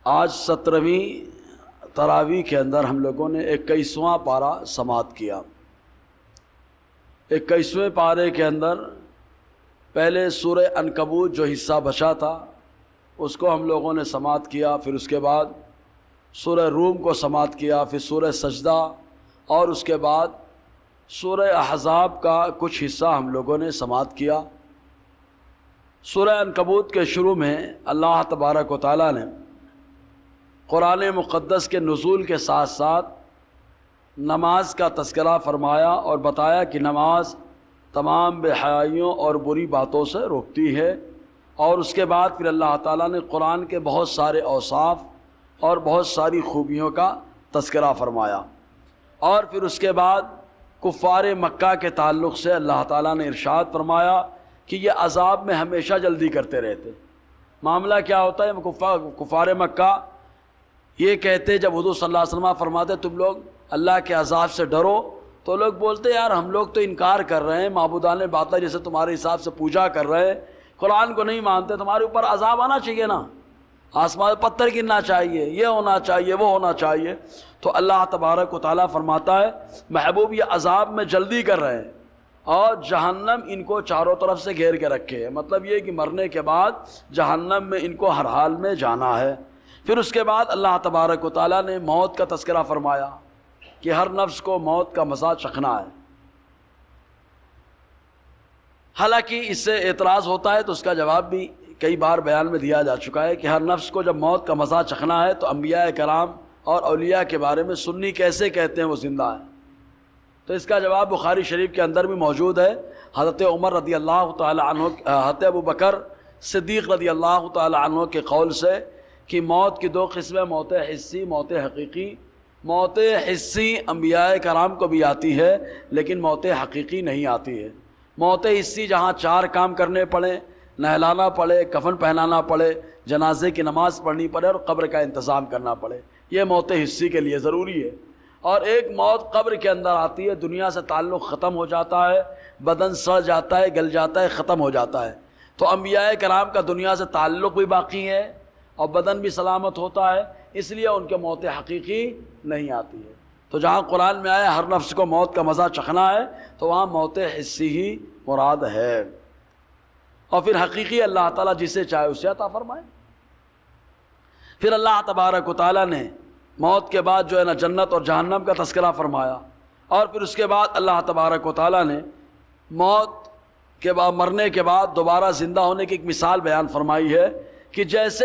آج 17ویں تراویح کے اندر ہم لوگوں نے 21واں پارہ سماعت کیا۔ 21ویں پارے کے اندر پہلے سورہ عنکبوت جو حصہ بچا تھا اس کو ہم لوگوں نے سماعت کیا، پھر اس کے بعد سورہ روم کو سماعت کیا، پھر سورہ سجدہ، اور اس کے بعد سورہ احزاب کا کچھ حصہ ہم لوگوں نے سماعت کیا۔ سورہ عنکبوت کے شروع میں اللہ تبارک و تعالیٰ نے قرآن مقدس کے نزول کے ساتھ ساتھ نماز کا تذکرہ فرمایا اور بتایا کہ نماز تمام بے حیائیوں اور بری باتوں سے روکتی ہے، اور اس کے بعد پھر اللہ تعالیٰ نے قرآن کے بہت سارے اوصاف اور بہت ساری خوبیوں کا تذکرہ فرمایا، اور پھر اس کے بعد کفار مکہ کے تعلق سے اللہ تعالیٰ نے ارشاد فرمایا کہ یہ عذاب میں ہمیشہ جلدی کرتے رہتے۔ معاملہ کیا ہوتا ہے، کفار مکہ یہ کہتے جب حضور صلی اللہ علیہ وسلم فرماتے تم لوگ اللہ کے عذاب سے ڈرو، تو لوگ بولتے یار ہم لوگ تو انکار کر رہے ہیں، معبودان باطل جیسے تمہارے حساب سے پوجا کر رہے ہیں، قرآن کو نہیں مانتے، تمہارے اوپر عذاب آنا چاہیے نا، آسمان پتھر گرنا چاہیے، یہ ہونا چاہیے، وہ ہونا چاہیے۔ تو اللہ تبارک و تعالیٰ فرماتا ہے محبوب یہ عذاب میں جلدی کر رہے ہیں، اور جہنم ان کو چاروں طرف سے گھیر کے رکھے ہے، مطلب یہ کہ مرنے کے بعد جہنم میں ان کو ہر حال میں جانا ہے۔ پھر اس کے بعد اللہ تبارک و تعالیٰ نے موت کا تذکرہ فرمایا کہ ہر نفس کو موت کا مزہ چکھنا ہے۔ حالانکہ اس سے اعتراض ہوتا ہے تو اس کا جواب بھی کئی بار بیان میں دیا جا چکا ہے کہ ہر نفس کو جب موت کا مزہ چکھنا ہے تو انبیاء کرام اور اولیاء کے بارے میں سنی کیسے کہتے ہیں وہ زندہ ہیں؟ تو اس کا جواب بخاری شریف کے اندر بھی موجود ہے۔ حضرت عمر رضی اللہ تعالی عنہ، حضرت ابو بکر صدیق رضی اللہ تعالی عنہ کے قول سے کہ موت کی 2 قسمیں، موت حسی، موت حقیقی۔ موت حسی انبیاء کرام کو بھی آتی ہے لیکن موت حقیقی نہیں آتی ہے۔ موت حسی جہاں 4 کام کرنے پڑے، نہلانا پڑے، کفن پہنانا پڑے، جنازے کی نماز پڑھنی پڑے اور قبر کا انتظام کرنا پڑے، یہ موت حسی کے لیے ضروری ہے۔ اور ایک موت قبر کے اندر آتی ہے، دنیا سے تعلق ختم ہو جاتا ہے، بدن سڑ جاتا ہے، گل جاتا ہے، ختم ہو جاتا ہے۔ تو انبیاء کرام کا دنیا سے تعلق بھی باقی ہے اور بدن بھی سلامت ہوتا ہے، اس لیے ان کے موت حقیقی نہیں آتی ہے۔ تو جہاں قرآن میں آیا ہر نفس کو موت کا مزہ چکھنا ہے تو وہاں موت حسی ہی مراد ہے، اور پھر حقیقی اللہ تعالیٰ جسے چاہے اسے عطا فرمائے۔ پھر اللہ تبارک و تعالیٰ نے موت کے بعد جو ہے نا جنت اور جہنم کا تذکرہ فرمایا، اور پھر اس کے بعد اللہ تبارک و تعالیٰ نے موت کے بعد، مرنے کے بعد دوبارہ زندہ ہونے کی ایک مثال بیان فرمائی ہے کہ جیسے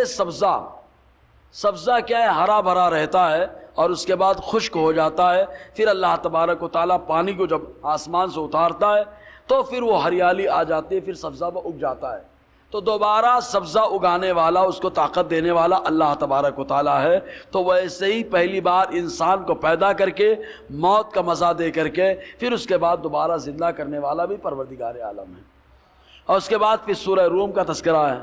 سبزہ کیا ہے، ہرا بھرا رہتا ہے اور اس کے بعد خشک ہو جاتا ہے، پھر اللہ تبارک و تعالیٰ پانی کو جب آسمان سے اتارتا ہے تو پھر وہ ہریالی آ جاتی ہے، پھر سبزہ وہ اگ جاتا ہے۔ تو دوبارہ سبزہ اگانے والا، اس کو طاقت دینے والا اللہ تبارک و تعالیٰ ہے۔ تو ویسے ہی پہلی بار انسان کو پیدا کر کے موت کا مزہ دے کر کے پھر اس کے بعد دوبارہ زندہ کرنے والا بھی پروردگار عالم ہے۔ اور اس کے بعد پھر سورہ روم کا تذکرہ ہے۔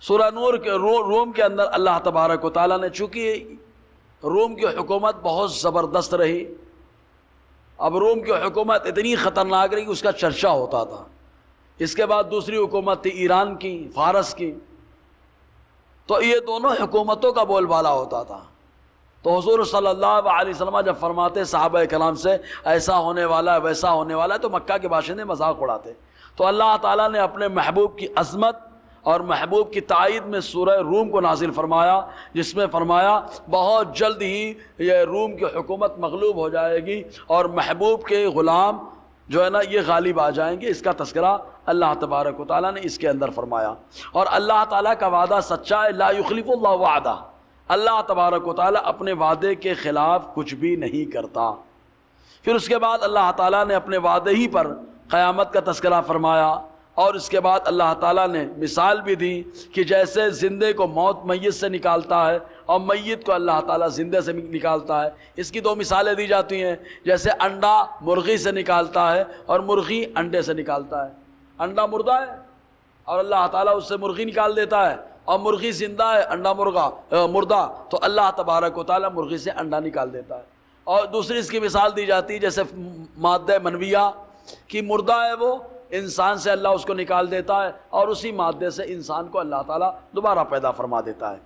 سورہ روم کے اندر اللہ تبارک و تعالیٰ نے، چونکہ روم کی حکومت بہت زبردست رہی، اب روم کی حکومت اتنی خطرناک رہی کہ اس کا چرچا ہوتا تھا۔ اس کے بعد دوسری حکومت تھی ایران کی، فارس کی، تو یہ دونوں حکومتوں کا بول بالا ہوتا تھا۔ تو حضور صلی اللہ علیہ وسلم جب فرماتے صحابہ کرام سے ایسا ہونے والا ہے، ویسا ہونے والا ہے، تو مکہ کے باشندے مذاق اڑاتے۔ تو اللہ تعالیٰ نے اپنے محبوب کی عظمت اور محبوب کی تائید میں سورہ روم کو نازل فرمایا، جس میں فرمایا بہت جلد ہی یہ روم کی حکومت مغلوب ہو جائے گی اور محبوب کے غلام جو ہے نا یہ غالب آ جائیں گے۔ اس کا تذکرہ اللہ تبارک و تعالیٰ نے اس کے اندر فرمایا۔ اور اللہ تعالیٰ کا وعدہ سچا ہے، لا یخلف اللہ وعدہ، اللہ تبارک و تعالیٰ اپنے وعدے کے خلاف کچھ بھی نہیں کرتا۔ پھر اس کے بعد اللہ تعالیٰ نے اپنے وعدے ہی پر قیامت کا تذکرہ فرمایا، اور اس کے بعد اللہ تعالیٰ نے مثال بھی دی کہ جیسے زندے کو موت میت سے نکالتا ہے اور میت کو اللہ تعالیٰ زندے سے نکالتا ہے۔ اس کی 2 مثالیں دی جاتی ہیں، جیسے انڈا مرغی سے نکالتا ہے اور مرغی انڈے سے نکالتا ہے۔ انڈا مردہ ہے اور اللہ تعالیٰ اس سے مرغی نکال دیتا ہے، اور مرغی زندہ ہے، انڈا مردہ، تو اللہ تبارک و تعالیٰ مرغی سے انڈا نکال دیتا ہے۔ اور دوسری اس کی مثال دی جاتی ہے جیسے مادہ منویہ کی، مردہ ہے وہ، انسان سے اللہ اس کو نکال دیتا ہے اور اسی مادے سے انسان کو اللہ تعالیٰ دوبارہ پیدا فرما دیتا ہے۔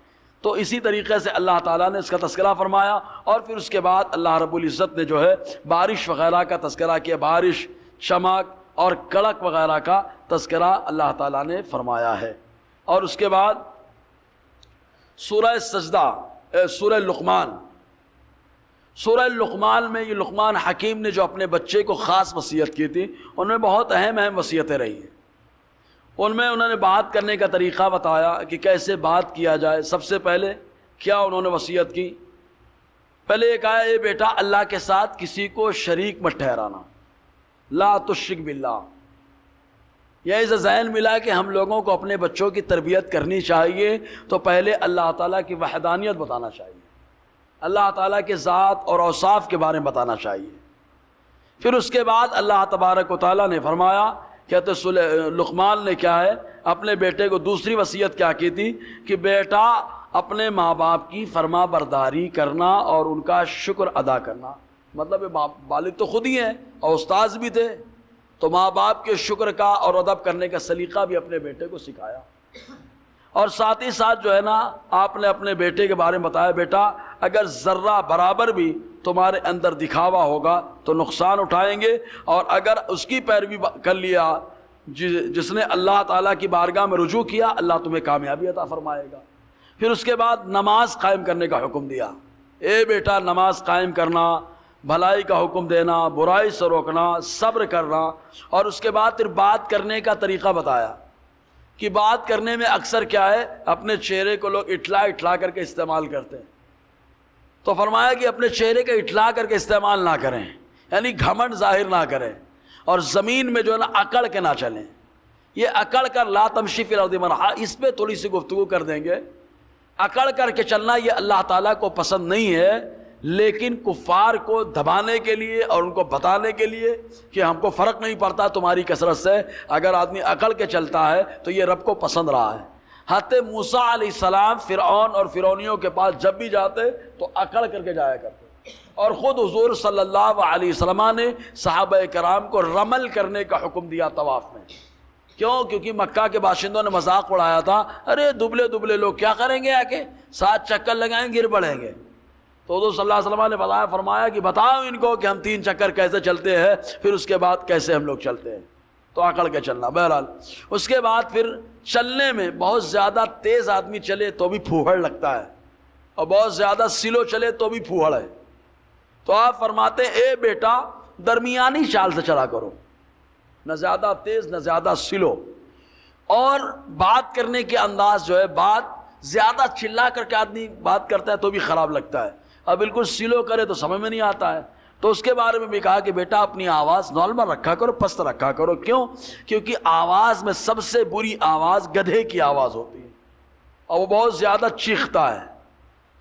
تو اسی طریقے سے اللہ تعالیٰ نے اس کا تذکرہ فرمایا، اور پھر اس کے بعد اللہ رب العزت نے جو ہے بارش وغیرہ کا تذکرہ کیا، بارش، چمک اور کڑک وغیرہ کا تذکرہ اللہ تعالیٰ نے فرمایا ہے۔ اور اس کے بعد سورہ سجدہ، سورہ لقمان، سورہ لقمان میں یہ لقمان حکیم نے جو اپنے بچے کو خاص وصیت کی تھی، ان میں بہت اہم وصیتیں رہی ہیں۔ ان میں انہوں نے بات کرنے کا طریقہ بتایا کہ کیسے بات کیا جائے۔ سب سے پہلے کیا انہوں نے وصیت کی؟ پہلے ایک آیا، اے بیٹا اللہ کے ساتھ کسی کو شریک مت ٹھہرانا، لا تشرک باللہ۔ یہ ذہن ملا کہ ہم لوگوں کو اپنے بچوں کی تربیت کرنی چاہیے تو پہلے اللہ تعالیٰ کی وحدانیت بتانا چاہیے، اللہ تعالیٰ کے ذات اور اوصاف کے بارے میں بتانا چاہیے۔ پھر اس کے بعد اللہ تبارک و تعالیٰ نے فرمایا، کہتے لقمان نے کیا ہے اپنے بیٹے کو دوسری وصیت کیا کی تھی کہ بیٹا اپنے ماں باپ کی فرما برداری کرنا اور ان کا شکر ادا کرنا۔ مطلب والد تو خود ہی ہیں اور استاذ بھی تھے، تو ماں باپ کے شکر کا اور ادب کرنے کا سلیقہ بھی اپنے بیٹے کو سکھایا۔ اور ساتھ ہی ساتھ جو ہے نا آپ نے اپنے بیٹے کے بارے میں بتایا، بیٹا اگر ذرہ برابر بھی تمہارے اندر دکھاوا ہوگا تو نقصان اٹھائیں گے، اور اگر اس کی پیروی کر لیا جس نے اللہ تعالیٰ کی بارگاہ میں رجوع کیا، اللہ تمہیں کامیابی عطا فرمائے گا۔ پھر اس کے بعد نماز قائم کرنے کا حکم دیا، اے بیٹا نماز قائم کرنا، بھلائی کا حکم دینا، برائی سے روکنا، صبر کرنا۔ اور اس کے بعد پھر بات کرنے کا طریقہ بتایا کہ بات کرنے میں اکثر کیا ہے اپنے چہرے کو لوگ اٹھلا کر کے استعمال کرتے ہیں، تو فرمایا کہ اپنے چہرے کا اٹھلا کر کے استعمال نہ کریں، یعنی گھمنڈ ظاہر نہ کریں، اور زمین میں جو ہے نا اکڑ کے نہ چلیں۔ یہ اکڑ کر لا تمشی فی الارض مرحا، اس پہ تھوڑی سی گفتگو کر دیں گے۔ اکڑ کر کے چلنا یہ اللہ تعالیٰ کو پسند نہیں ہے، لیکن کفار کو دبانے کے لیے اور ان کو بتانے کے لیے کہ ہم کو فرق نہیں پڑتا تمہاری کثرت سے، اگر آدمی اکڑ کے چلتا ہے تو یہ رب کو پسند رہا ہے۔ حضرت موسیٰ علیہ السلام فرعون اور فرعونیوں کے پاس جب بھی جاتے تو اکڑ کر کے جایا کرتے، اور خود حضور صلی اللہ علیہ وسلم نے صحابہ کرام کو رمل کرنے کا حکم دیا طواف میں۔ کیوں؟ کیونکہ مکہ کے باشندوں نے مذاق اڑایا تھا، ارے دبلے دبلے لوگ کیا کریں گے، آ کے 7 چکر لگائیں گر پڑیں گے۔ تو حضور صلی اللہ علیہ وسلم نے بتایا، فرمایا کہ بتاؤ ان کو کہ ہم 3 چکر کیسے چلتے ہیں، پھر اس کے بعد کیسے ہم لوگ چلتے ہیں، تو اکڑ کے چلنا۔ بہرحال اس کے بعد پھر چلنے میں بہت زیادہ تیز آدمی چلے تو بھی پھوہڑ لگتا ہے، اور بہت زیادہ سلو چلے تو بھی پھوہڑ ہے۔ تو آپ فرماتے ہیں اے بیٹا درمیانی چال سے چلا کرو، نہ زیادہ تیز نہ زیادہ سلو، اور بات کرنے کے انداز جو ہے، بات زیادہ چلا کر کے آدمی بات کرتا ہے تو بھی خراب لگتا ہے، اور بالکل سلو کرے تو سمجھ میں نہیں آتا ہے۔ تو اس کے بارے میں بھی کہا کہ بیٹا اپنی آواز نارمل رکھا کرو، پست رکھا کرو۔ کیوں؟ کیونکہ آواز میں سب سے بری آواز گدھے کی آواز ہوتی ہے، اور وہ بہت زیادہ چیختا ہے،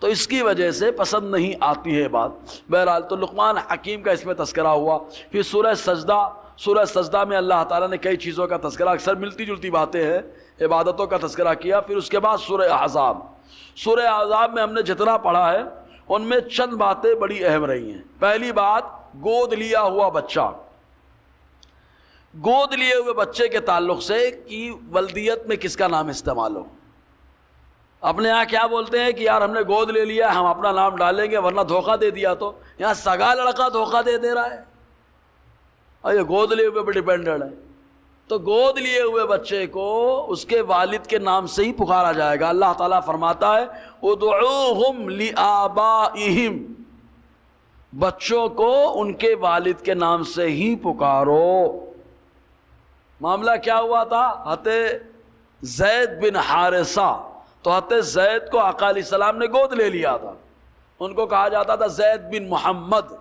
تو اس کی وجہ سے پسند نہیں آتی ہے بات۔ بہرحال تو لقمان حکیم کا اس میں تذکرہ ہوا۔ پھر سورہ سجدہ میں اللہ تعالیٰ نے کئی چیزوں کا تذکرہ، اکثر ملتی جلتی باتیں ہیں، عبادتوں کا تذکرہ کیا۔ پھر اس کے بعد سورہ احزاب میں ہم نے جتنا پڑھا ہے ان میں چند باتیں بڑی اہم رہی ہیں۔ پہلی بات، گود لیا ہوا بچہ، گود لیے ہوئے بچے کے تعلق سے کہ ولدیت میں کس کا نام استعمال ہو۔ اپنے یہاں کیا بولتے ہیں کہ یار ہم نے گود لے لیا، ہم اپنا نام ڈالیں گے ورنہ دھوکہ دے دیا، تو یہاں سگا لڑکا دھوکہ دے رہا ہے، اور یہ گود لیے ہوئے پہ ڈیپینڈنٹ ہے۔ تو گود لیے ہوئے بچے کو اس کے والد کے نام سے ہی پکارا جائے گا۔ اللہ تعالیٰ فرماتا ہے ادعوہم لآبائہم، بچوں کو ان کے والد کے نام سے ہی پکارو۔ معاملہ کیا ہوا تھا؟ حضرت زید بن حارثہ، تو حضرت زید کو آقا علیہ السلام نے گود لے لیا تھا، ان کو کہا جاتا تھا زید بن محمد۔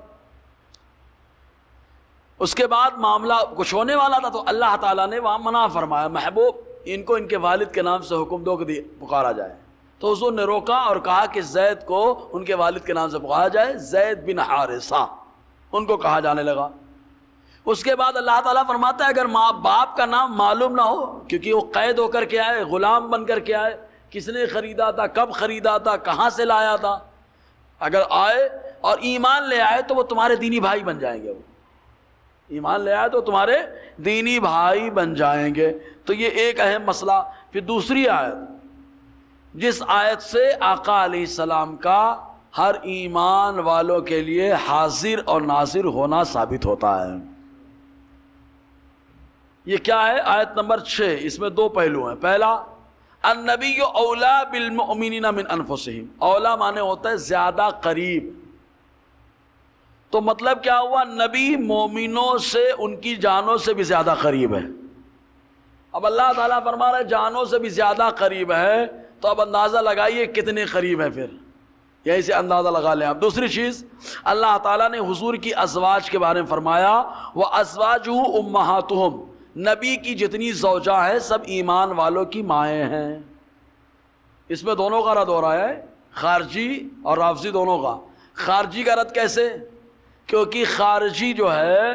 اس کے بعد معاملہ کچھ ہونے والا تھا تو اللہ تعالیٰ نے وہاں منع فرمایا، محبوب ان کو ان کے والد کے نام سے حکم دو کہ پکارا جائے۔ تو حضور نے روکا اور کہا کہ زید کو ان کے والد کے نام سے پکارا جائے، زید بن حارثہ ان کو کہا جانے لگا۔ اس کے بعد اللہ تعالیٰ فرماتا ہے اگر ماں باپ کا نام معلوم نہ ہو، کیونکہ وہ قید ہو کر کے آئے، غلام بن کر کے آئے، کس نے خریدا تھا، کب خریدا تھا، کہاں سے لایا تھا، اگر آئے اور ایمان لے آئے تو وہ تمہارے دینی بھائی بن جائیں گے، وہ ایمان لے آئے تو تمہارے دینی بھائی بن جائیں گے۔ تو یہ ایک اہم مسئلہ۔ پھر دوسری آیت جس آیت سے آقا علیہ السلام کا ہر ایمان والوں کے لیے حاضر اور ناظر ہونا ثابت ہوتا ہے۔ یہ کیا ہے؟ آیت نمبر 6، اس میں دو پہلو ہیں۔ پہلا، النبی اولا بالمؤمنین من انفسہم، اولا مانے ہوتا ہے زیادہ قریب، تو مطلب کیا ہوا؟ نبی مومنوں سے ان کی جانوں سے بھی زیادہ قریب ہے۔ اب اللہ تعالیٰ فرما رہا ہے جانوں سے بھی زیادہ قریب ہے، تو اب اندازہ لگائیے کتنے قریب ہے، پھر یہیں سے اندازہ لگا لیں آپ۔ دوسری چیز، اللہ تعالیٰ نے حضور کی ازواج کے بارے میں فرمایا وَأَزْوَاجُهُ أُمَّهَاتُهُمْ، نبی کی جتنی زوجہ ہیں سب ایمان والوں کی مائیں ہیں۔ اس میں دونوں کا رد ہو رہا ہے، خارجی اور رافضی دونوں کا۔ خارجی کا رد کیسے؟ کیونکہ خارجی جو ہے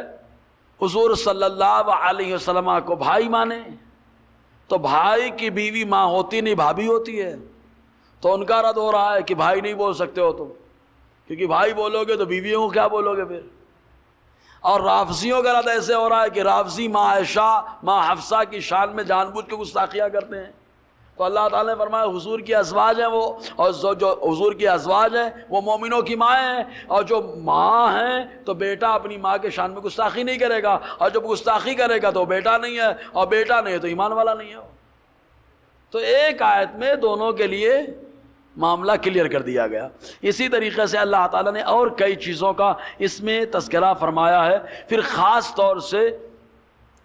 حضور صلی اللہ علیہ وسلم کو بھائی مانے، تو بھائی کی بیوی ماں ہوتی نہیں، بھابھی ہوتی ہے، تو ان کا رد ہو رہا ہے کہ بھائی نہیں بول سکتے ہو تم، کیونکہ بھائی بولو گے تو بیویوں کو کیا بولو گے پھر۔ اور رافضیوں کا رد ایسے ہو رہا ہے کہ رافضی ماں عائشہ ماں حفصہ کی شان میں جان بوجھ کے گستاخیاں کرتے ہیں، تو اللہ تعالیٰ نے فرمایا حضور کی ازواج ہیں وہ، اور جو حضور کی ازواج ہیں وہ مومنوں کی مائیں ہیں، اور جو ماں ہیں تو بیٹا اپنی ماں کے شان میں گستاخی نہیں کرے گا، اور جب گستاخی کرے گا تو بیٹا نہیں ہے، اور بیٹا نہیں ہے تو ایمان والا نہیں ہے۔ تو ایک آیت میں دونوں کے لیے معاملہ کلیئر کر دیا گیا۔ اسی طریقے سے اللہ تعالیٰ نے اور کئی چیزوں کا اس میں تذکرہ فرمایا ہے۔ پھر خاص طور سے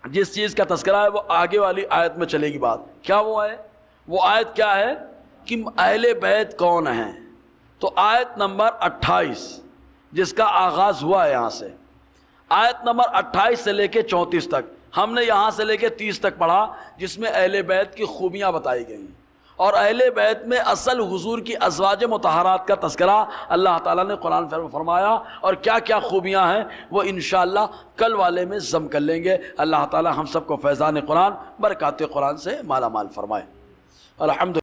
جس چیز کا تذکرہ ہے وہ آگے والی آیت میں چلے گی بات۔ کیا وہ ہے؟ وہ آیت کیا ہے کہ اہل بیت کون ہیں؟ تو آیت نمبر 28 جس کا آغاز ہوا ہے یہاں سے، آیت نمبر 28 سے لے کے 34 تک، ہم نے یہاں سے لے کے 30 تک پڑھا، جس میں اہل بیت کی خوبیاں بتائی گئی، اور اہل بیت میں اصل حضور کی ازواج مطہرات کا تذکرہ اللہ تعالیٰ نے قرآن فرمایا، اور کیا کیا خوبیاں ہیں وہ انشاءاللہ کل والے میں ضم کر لیں گے۔ اللہ تعالیٰ ہم سب کو فیضان قرآن برکات قرآن سے مالا مال فرمائے۔ الحمد